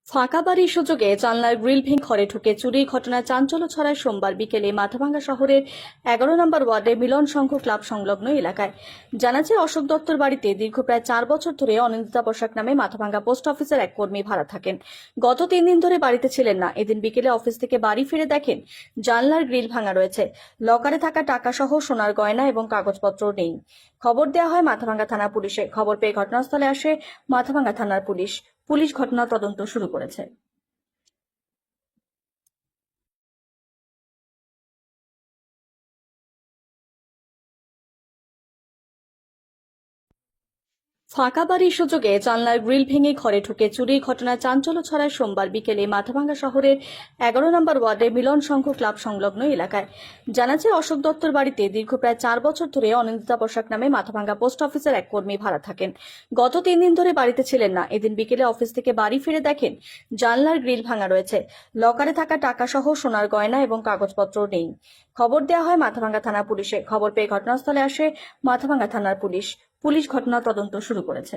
ফাঁকা বাড়ির সুযোগে জানলার গ্রিল ভেঙে ঘরে ঢুকে চুরির ঘটনায় চাঞ্চল্য ছড়ায় সোমবার বিকেলে মাথাভাঙ্গা শহরের 11 নম্বর ওয়ার্ডে মিলন সংঘ ক্লাব সংলগ্ন এলাকায়। জানা যায়, অশোক দত্তর বাড়িতে দীর্ঘ প্রায় 4 বছর ধরে অনিন্দিতা পোশাক নামে মাথাভাঙ্গা পোস্ট অফিসের এক কর্মী ভাড়া থাকেন। গত 3 দিন ধরে বাড়িতে ছিলেন না। এদিন বিকেলে অফিস থেকে বাড়ি ফিরে দেখেন জানলার গ্রিল ভাঙা রয়েছে। লকারে থাকা টাকা সহ সোনার গয়না এবং কাগজপত্র নেই। খবর দেওয়া হয় মাথাভাঙ্গা থানা পুলিশে। খবর পেয়ে ঘটনাস্থলে আসে মাথাভাঙ্গা থানার পুলিশ। পুলিশ ঘটনা তদন্ত শুরু করেছে। ফাঁকা বাড়ির সুযোগে জানলার গ্রিল ভেঙে ঘরে ঢুকে চুরির ঘটনায় চাঞ্চল্য ছড়ায় সোমবার বিকেলে মাথাভাঙ্গা শহরের 11 নম্বর ওয়ার্ডে মিলন সংঘ ক্লাব সংলগ্ন এলাকায়। জানা যায়, অশোক দত্তর বাড়িতে দীর্ঘ প্রায় 4 বছর ধরে অনিন্দিতা পোশাক নামে মাথাভাঙ্গা পোস্ট অফিসের এক কর্মী ভাড়া থাকেন। গত 3 দিন ধরে বাড়িতে ছিলেন না। এদিন বিকেলে অফিস থেকে বাড়ি ফিরে দেখেন জানলার গ্রিল ভাঙা রয়েছে। লকারে থাকা টাকা সহ সোনার গয়না এবং কাগজপত্র নেই। খবর দেওয়া হয় মাথাভাঙ্গা থানা পুলিশে। খবর পেয়ে ঘটনাস্থলে আসে মাথাভাঙ্গা থানার পুলিশ। পুলিশ ঘটনা তদন্ত শুরু করেছে।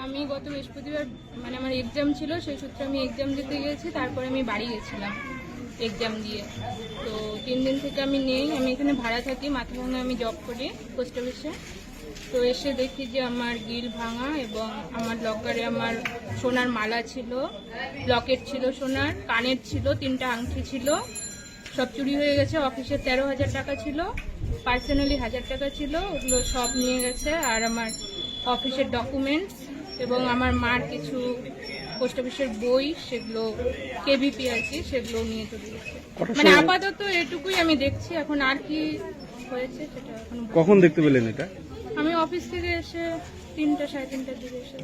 আমি গত বৃহস্পতিবার আমার এক্সাম ছিল, সেই সূত্রে আমি এক্সাম দিতে গিয়েছি। তারপরে আমি বাড়ি গেছিলাম এক্সাম দিয়ে। তো 3 দিন থেকে আমি নেই। আমি এখানে ভাড়া থাকি, মাথাভাঙা আমি জব করি পোস্ট অফিসে। তো এসে দেখি যে আমার গ্রিল ভাঙা এবং আমার লকারে আমার সোনার মালা ছিল, লকেট ছিল সোনার, কানের ছিল, 3টা আংটি ছিল, সব চুরি হয়ে গেছে। অফিসে 13,000 টাকা ছিল, পার্সোনালি 1,000 টাকা ছিল, ওগুলো সব নিয়ে গেছে। আর আমার অফিসের ডকুমেন্টস এবং আমার মার কিছু পোস্ট অফিসের বই, সেগুলো কেবিপি আর কি, সেগুলো নিয়ে চলে গেছে। আপাতত এটুকুই আমি দেখছি। এখন আর কি হয়েছে সেটা এখন। কখন দেখতে পেলেন এটা? আমি অফিস থেকে এসে 3টা সাড়ে 3টার দিকে এসে।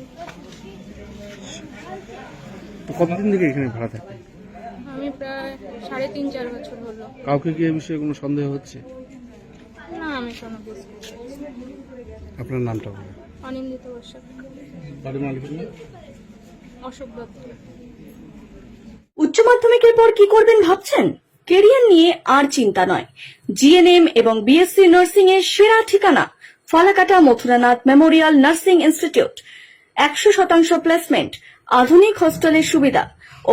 তো কতদিন থেকে এখানে ভাড়া থাকেন? আমি প্রায় 3.5-4 বছর হলো। কাউকে কি এই বিষয়ে কোনো সন্দেহ হচ্ছে? না, আমি কোনো কিছু। আপনার নামটা বলুন। অনিন্দিতা পোশাক। বাড়ির মালিকের নাম? অশোক দত্ত। উচ্চ মাধ্যমিকের পর কি করবেন ভাবছেন? কেরিয়ার নিয়ে আর চিন্তা নয়। জিএনএম এবং বিএসসি নার্সিং এর সেরা ঠিকানা Falakata Mathuranath memorial nursing institute. 100% placement, আধুনিক হোস্টেলের সুবিধা,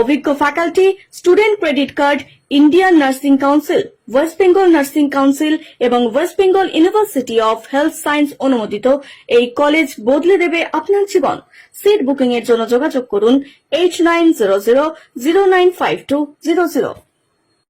অভিজ্ঞ faculty, student credit card, Indian nursing council, West Bengal nursing council এবং West Bengal university of health science অনুমোদিত এই কলেজ বদলে দেবে আপনার জীবন। সিট বুকিং এর জন্য যোগাযোগ করুন 8900 095200।